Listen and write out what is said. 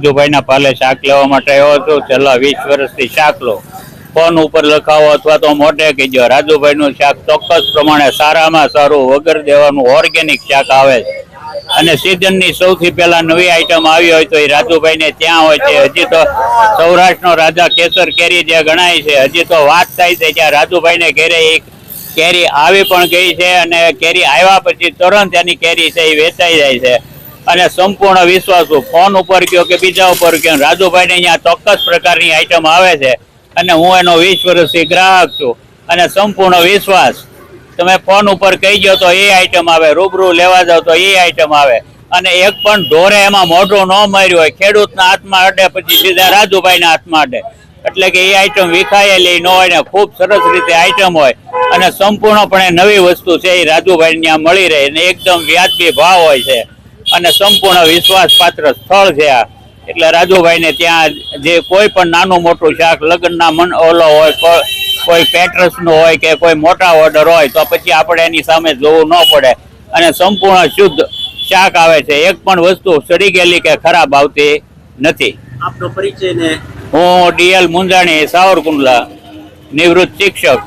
રાજુભાઈના પાલે શાક લેવા માટે આવ્યો છું। છેલ્લા 20 વર્ષથી શાક લો, ફોન ઉપર લખાવો અથવા તો મોઢે કહેજો। રાજુભાઈનું શાક ચોક્કસ પ્રમાણે સારામાં સારું વગર દેવાનું ઓર્ગેનિક શાક આવે છે અને સિઝનની સૌથી પહેલા નવી આઈટમ આવી હોય તો એ રાજુભાઈને ત્યાં હોય છે। હજી તો સૌરાષ્ટ્રનો રાજા કેસર કેરી જે ગણાય છે, હજી તો વાત થાય છે ત્યાં રાજુભાઈને ઘરે એક કેરી આવી પણ ગઈ છે અને કેરી આવ્યા પછી તરત એની કેરી છે એ વેચાઈ જાય છે અને સંપૂર્ણ વિશ્વાસ ફોન ઉપર કયો કે બીજા ઉપર કયો, રાજુભાઈને અહીંયા ચોક્કસ પ્રકારની આઈટમ આવે છે અને હું એનો 20 વર્ષથી ગ્રાહક છું અને સંપૂર્ણ વિશ્વાસ। તમે ફોન ઉપર કહી ગયો તો એ આઈટમ આવે, રૂબરૂ લેવા જાવ તો એ આઈટમ આવે અને એક પણ ઢોરે એમાં મોઢું ન માર્યું હોય, ખેડૂતના હાથમાં અડે પછી સીધા રાજુભાઈના હાથમાં અડે, એટલે કે એ આઈટમ વિખાયેલી ન હોય ને ખૂબ સરસ રીતે આઈટમ હોય અને સંપૂર્ણપણે નવી વસ્તુ છે એ રાજુભાઈ ત્યાં મળી રહે અને એકદમ વ્યાજબી ભાવ હોય છે અને સંપૂર્ણ વિશ્વાસપાત્ર સ્થળ છે આ। એટલે રાજુભાઈને ત્યાં જે કોઈ પણ નાનું મોટું શાક લગ્નના ઓલો હોય, કોઈ પેટ્રસનું હોય કે કોઈ મોટા ઓર્ડર હોય તો પછી આપણે એની સામે જોવું ન પડે અને સંપૂર્ણ શુદ્ધ શાક આવે છે। એક પણ વસ્તુ સડી ગયેલી કે ખરાબ આવતી નથી। આપનો પરિચય ને? હું ડીએલ મુંજાણી, સાવરકુંડલા, નિવૃત્ત શિક્ષક।